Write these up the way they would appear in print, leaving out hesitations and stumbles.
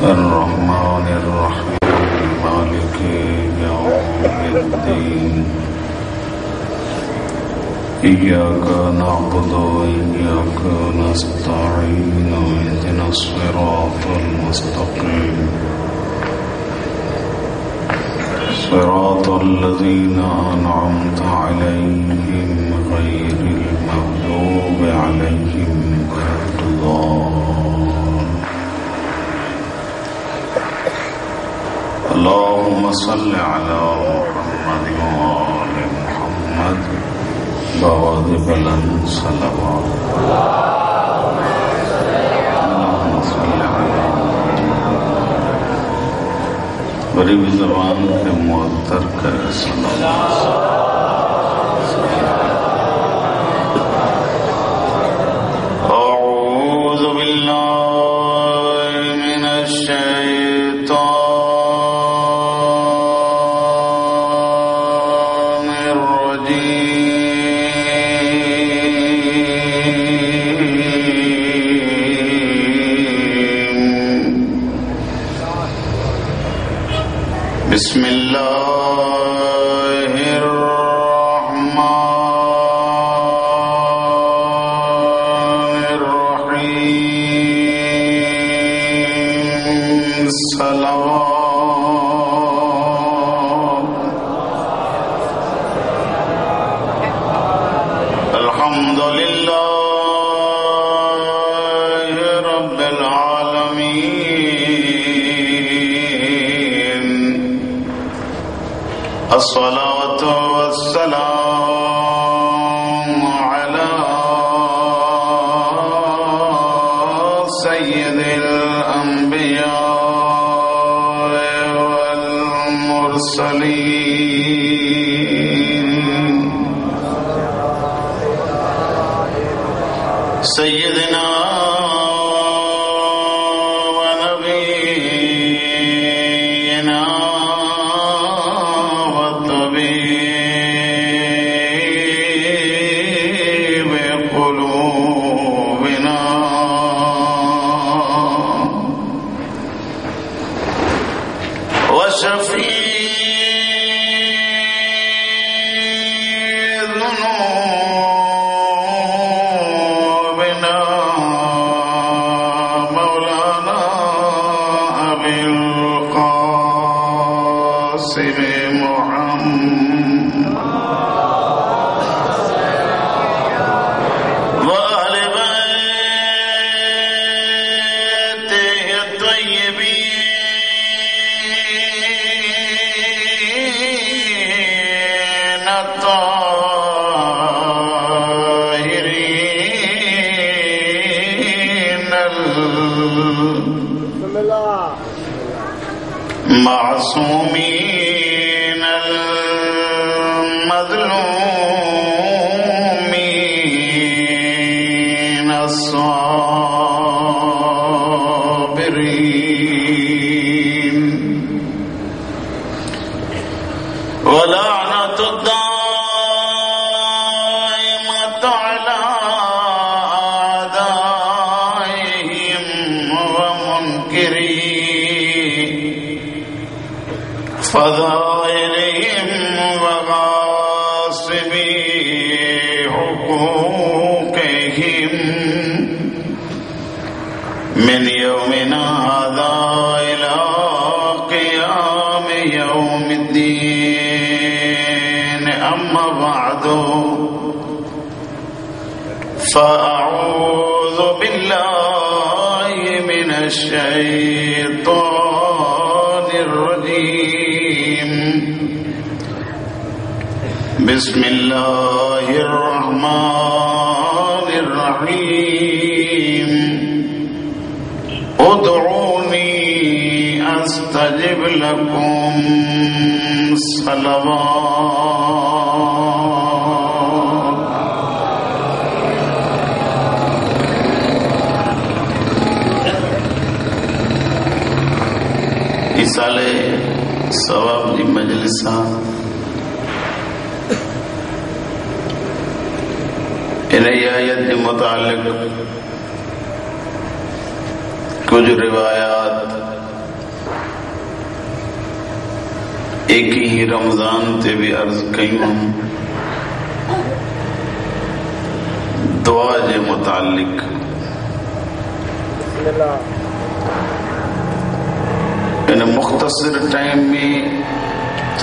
अर्रहमानिर्रहीम मालिकि यौमिद्दीन इय्याका नअबुदु व इय्याका नस्तईन इहदिनस सिरातल मुस्तक़ीम सिरातल लज़ीना अनअमत अलैहिम गैरिल मग़दूबि अलैहिम वलद्दाल्लीन। अल्लाहुम्मा सल्लि अला मुहम्मद व आलि मुहम्मद बवादि बुलंद सलवात। गरीब ज़बान के मुअत्तर करे अऊज़ु बिल्लाहि मिनश शैतानिर रजीम। बिस्मिल्लाहिर रहमानिर रहीम। सलावत। अल्हम्दुलिल्लाहि रब्बिल आलमीन। अस्सलातु वस्सलामु अला सय्यिदिल अंबिया वल मुरसलीन सय्यिदिना व नबीना मासूमीन मज़लूमीन अस्साबिरीन व लानतुद्दाइमतु अला आदाइहिम व मुनकिरी फ़ज़ाइलिहिम व गासिबी हुकूक़िहिम मिन यौमिना हाज़ा इला क़ियाम यौमिद्दीन। अम्मा बअदु फ़अऊज़ु बिल्लाहि मिनश शैतानिर रजीम। बिस्मिल्लाहिर रहमानिर रहीम। उदऊनी अस्तजिब लकुम। सलावत। इस साले सवाब जी मजलिसा इन आयत के मुतालिक कुछ रिवायात एक ही रमजान ते भी अर्ज कयूं दुआ जे मुतालिक। इन मुख्तसर टाइम में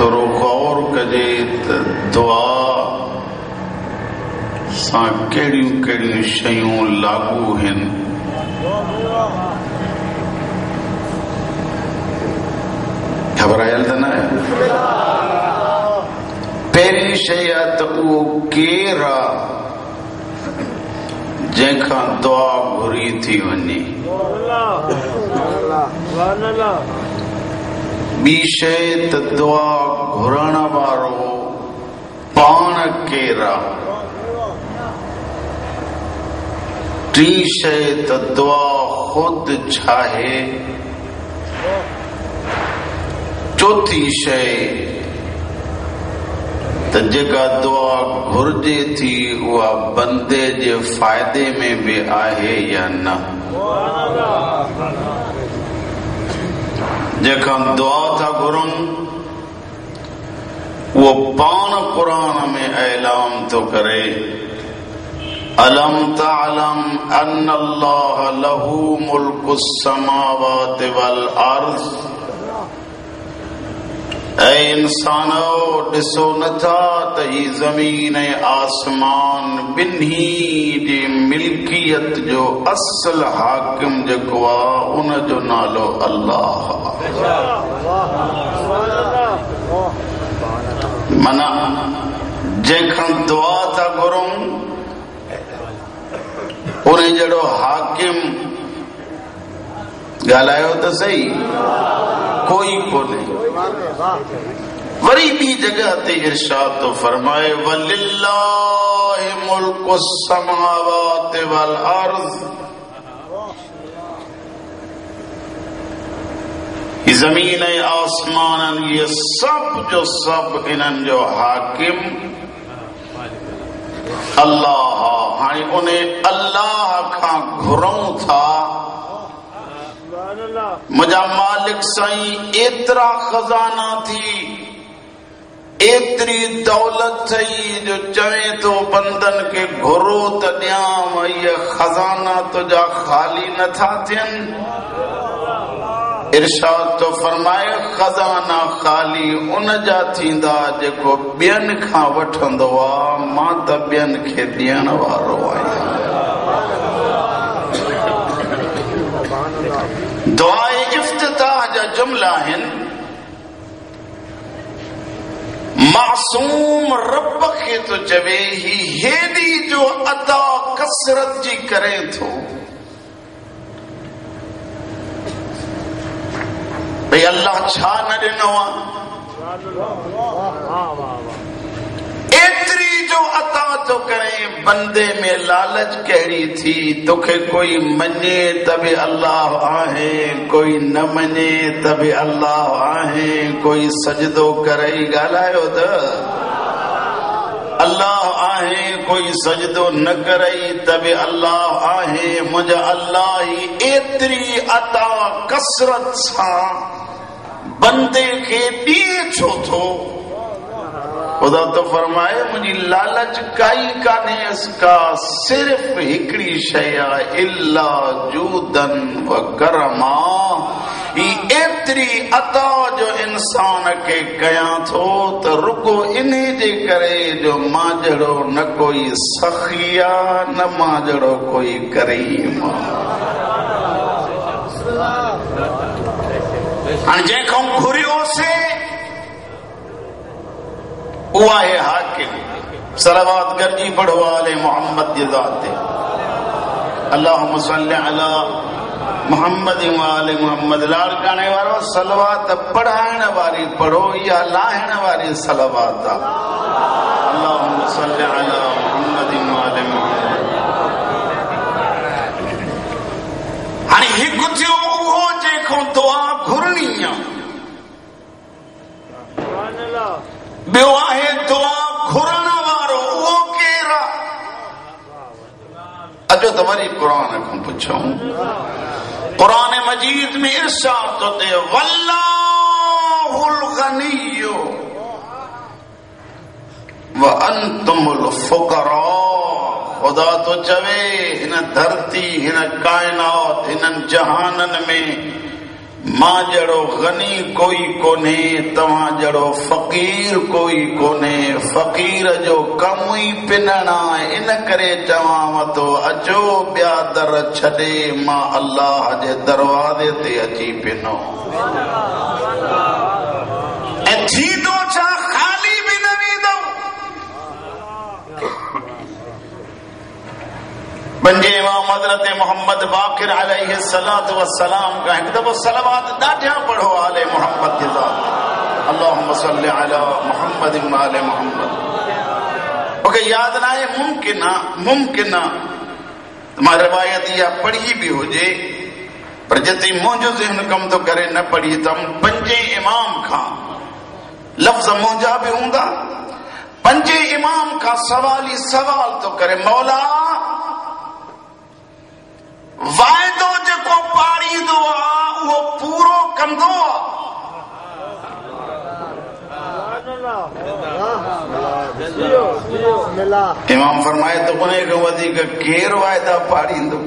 थोड़ो गौर कजे त दुआ सां कहिड़ियूं कहिड़ियूं शयूं लागू आहिनि। घबरायल त न आहे। पहिरीं शइ आहे त उहो केरु आहे जंहिंखां दुआ घुरी थी वञे। ॿी शइ त दुआ घुरण वारो पाण केरु आहे। टी शइ त दुआ खुद छा आहे। चौथी शइ त जेका दुआ घुर्जे थी उहा बंदे जे फ़ाइदे में भी आहे या न। जेका दुआ था घुरूं वो पाण कुरान में ऐलान तो करे अलम तअलम अन्नल्लाह लहू मुल्कुस समावाति वल अर्ज़। ऐ इंसानो ॾिसो नथा त ही ज़मीन ऐं आसमान ॿिन्ही जी मिल्कियत जो असल हाकिम जेको आहे उन जो नालो अल्लाह। माना जंहिंखां दुआ था घुरूं उन जहिड़ो हाकिम ॻाल्हायो त सही कोई कोन्हे। वरी ॿी जगह ते इरशाद तो फरमाए वलिल्लाहि मुल्कुस समावाति वल अर्ज़। ज़मीन ऐं आसमान ये सब जो सब इन्हनि जो हाकिम अल्लाह। हाणे उन अल्लाह खां घुरूं था मुंहिंजा मालिक साईं एतिरा खजाना थी एतिरी दौलत थई जो चवे तो बंदन के घुरो त ॾियां इहे खजाना तुंहिंजा ख़ाली नथा थियनि। इरशाद तो फरमाए खजाना ख़ाली उन जा थींदा जेको ॿियनि खां वठंदो आहे। मां त ॿियनि खे ॾियण वारो आहियां। दुआए इफ्तिताह जा जुमला आहिनि। मासूम रब खे तो चवे ही हेॾी जो अता कसरत जी करे थो भई अल्लाह छा न ॾिनो आहे। एतिरी जो अता तो करे बंदे में लालच कहिड़ी थी तोखे कोई मञे त बि अल्लाह आहे कोई न मञे त बि अल्लाह आहे। कोई सजदो करे ॻाल्हायो त अल्लाह आहे कोई सजदो न करे त बि अल्लाह आहे। मुंहिंजा अल्लाह ही एतिरी अता कसरत सां बंदे खे ॾिए छो थो। खुदा तो फरमाए मुंहिंजी लालच काई कान्हे इसका सिर्फ हिकिड़ी शइ आहे इल्ला जूदन व करमा। ही एतिरी अता जो इंसान खे कयां थो त रुगो इन्हे जे करे जो मां जहिड़ो न कोई सखी आहे न मां जहिड़ो कोई करीम आहे। हाणे जंहिंखां घुरियोसीं उहा है हाकिम। सलावत गरजी पढ़ो आले मोहम्मद जी ज़ात ते अल्लाहुम्मा सल्लि अला मोहम्मद व आले मोहम्मद। लाड़काने वारो सलावत पढ़ाइण वारी पढ़ो या लाहिण वारी सलावत आहे। अल्लाहुम्मा सल्लि अला मोहम्मद व आले मोहम्मद। हाणे हिकु थियो उहो जेको दुआ घुरणी आहे। ॿियो आहे दुआ घुरण वारो उहो केरु आहे। अचो त वरी क़ुरान खां पुछूं। क़ुरान मजीद में इरशाद तो थे वल्लाहु वल्लाहुल गनिय्यु व अंतुमुल फुकरा। खुदा तो चवे हिन धरती हिन कायनात हिन जहानन में मां जड़ो गनी कोई कोने, तव्हां जड़ो फकीर कोई कोने। फकीर जो कम ही पिनणा, इन करे चवां तो अचो ॿिया दर छॾे मां अल्लाह जे दरवाज़े ते अची पिनो। ऐं थींदो छा, खाली बि न वेंदो। पंजे इमाम हज़रत मोहम्मद बाक़िर अलैहि सलात व सलाम का हिकु दफ़ो सलवात ॾाढा पढ़ो आले मोहम्मद के ज़ात अल्लाहुम्मा सल्लि अला मोहम्मद व आले मोहम्मद। मूंखे यादि न आहे, मुमकिन आहे मां रिवायत इहा पढ़ी बि हुजे, पर जिते मुंहिंजो ज़हन कम थो करे न पढ़ी अथमि। पंजे इमाम खां लफ़्ज़ मुंहिंजा बि हूंदा, पंजे इमाम खां सवाल ई सवाल थो करे, मौला वाइदो जेको पाड़ींदो आहे उहो पूरो कंदो आहे। इमाम फरमाए तो उन खां वधीक केरु वाइदा पाड़ींदो।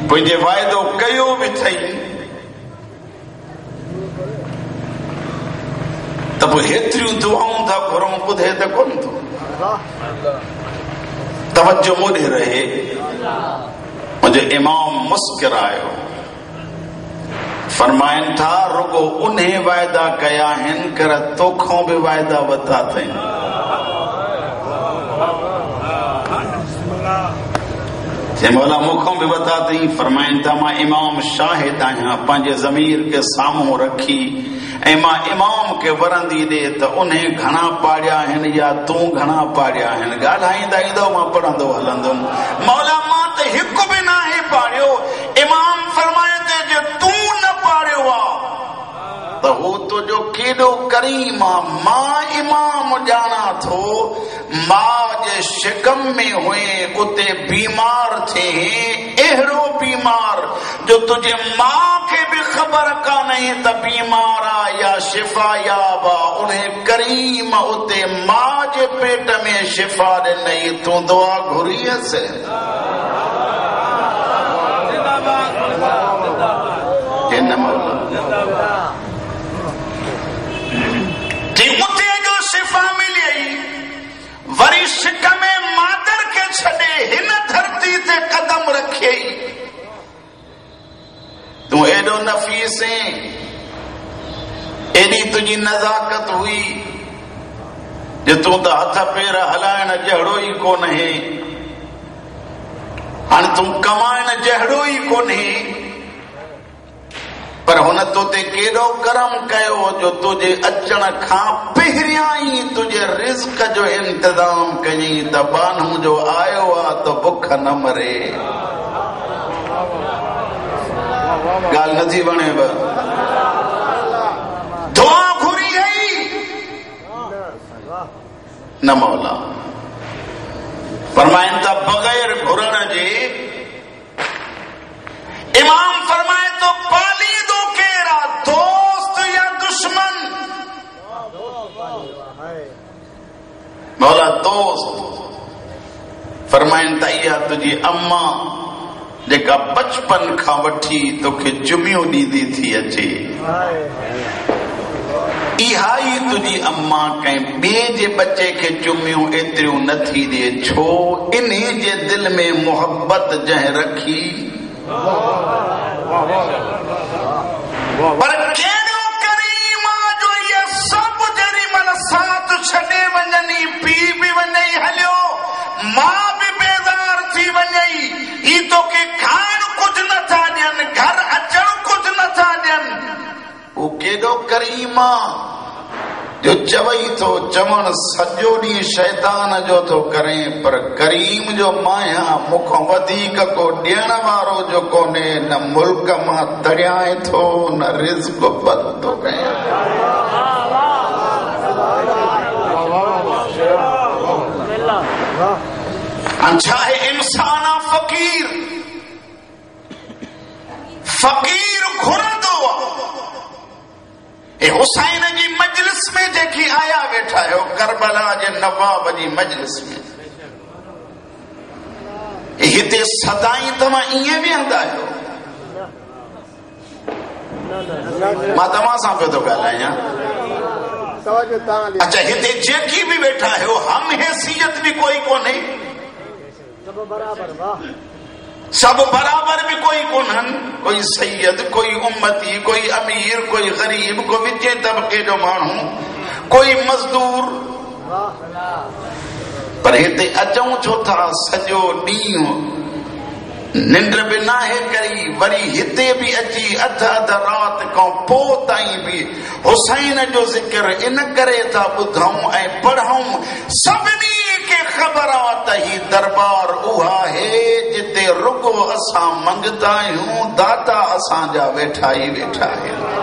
पंहिंजे वाइदो कयो बि अथई त पोइ हेतिरियूं दुआऊं था घुरूं, ॿुधे त कोन थो। तवज्जो मोड़े रहे। मुझे इमाम मुस्कुरायो, फरमाइन था रुगो उन्हें वायदा कया हिन कर तोखों भी वायदा वता थई। जे मौला मुखों भी वता थई। फरमाइन था मां इमाम शाहिद आहियां, पंहिंजे ज़मीर के साम्हूं रखी ऐं मां इमाम के वरंदी दे त उन्हें घणा पाड़िया आहिनि या तूं घणा पाड़िया आहिनि। ॻाल्हाईंदा ईंदो, मां पढ़ंदो हलंदुमि। मौला मां त हिकु बि नाहे पाड़ियो। इमाम फरमाए ते जे तूं न पाड़ियो आहे त हू तुंहिंजो केॾो करीम आहे। मां इमाम ॼाणा थो, मां जे शिकम में हुए उते बीमार थे, अहिड़ो बीमार जो तुझे मां खे बि ख़बर कान्हे त बीमार आहे या शिफ़ा याब आहे। उन्हें करीम उते मां जे पेट में शिफ़ा ॾिनई, तूं दुआ घुरीअसि। उते जो शिफ़ा मिली, वरी शिक में मादर के छॾे हिन धरती ते कदम रखे। तूं एॾो नफ़ीस ऐं एॾी तुंहिंजी नज़ाकत हुई जो तूं त हथ पेर हलाइण जहिड़ो ई कोन्हे, हाणे तूं कमाइण जहिड़ो ई कोन्हे। पर हुन तो ते केॾो करम कयो जो तुझे अचण खां पहिरियां ई तुझे रिज़्क जो इंतज़ाम कयई त बानू जो आयो आहे त बुख न मरे। ॻाल्हि नथी वणेव, दुआ घुरी आई न मौला। फरमाइनि था बग़ैर घुरण जे। इमाम फरमाए तो पालीदो केरा, दोस्त या दुश्मन। मौला दोस्त। फरमाइनि था इहा तुंहिंजी अम्मा जेका बचपन खां वठी तोखे जुमियूं ॾींदी थी अचे, इहा ई तुंहिंजी अम्मा कंहिं ॿिए जे बचे खे चुमियूं एतिरियूं नथी ॾिए। छो? इन्हे जे दिल में मोहब्बत जंहिं रखी। पर कहिड़ो करीम जो इहे सभु जॾहिं मन साथ छॾे वञनि, पी बि वञे हलियो, मां बि बेज़ार थी वञे, ही तोखे खाइण कुझु नथा ॾियनि, घर अचण कुझु नथा ॾियनि। उहो केॾो करीम आहे जो चवई थो चवण सॼो ॾींहुं शैतान जो थो करे, पर करीम जो माया मूंखां वधीक को ॾियण वारो जो कोन्हे। न मुल्क मां तड़ियाए थो, न रिज़्क बद थो कयां। छाहे इंसान फ़कीर, फ़कीर घुरंदो ए हुसैन जी मजलिस में जेकी आया वेठा हो करबला जे नवाब जी मजलिस में हिते सदाई तव्हां ईअं वेहंदा आहियो? मां तव्हां सां पियो थो ॻाल्हायां। अच्छा हिते जेकी भी वेठा आहियो हम हैसियत भी कोई कोन्हे, सब बराबर भी कोई कोन्हनि, कोई सैयद, कोई उम्मती, कोई अमीर, कोई गरीब, कोई विचे तबके जो माण्हू, कोई मजदूर। पर हिते अचूं छो था सॼो ॾींहुं निंड बि नाहे करी, वरी हिते भी अची अध अध रात खां पोइ ताईं भी हुसैन जो ज़िक्र इन करे था ॿुधूं ऐं पढ़ूं सभिनी खे ख़बर आहे त ही दरबार उहा है जिते रुगो असां मंगदा आहियूं, दाता असांजा वेठा ई वेठा आहिनि।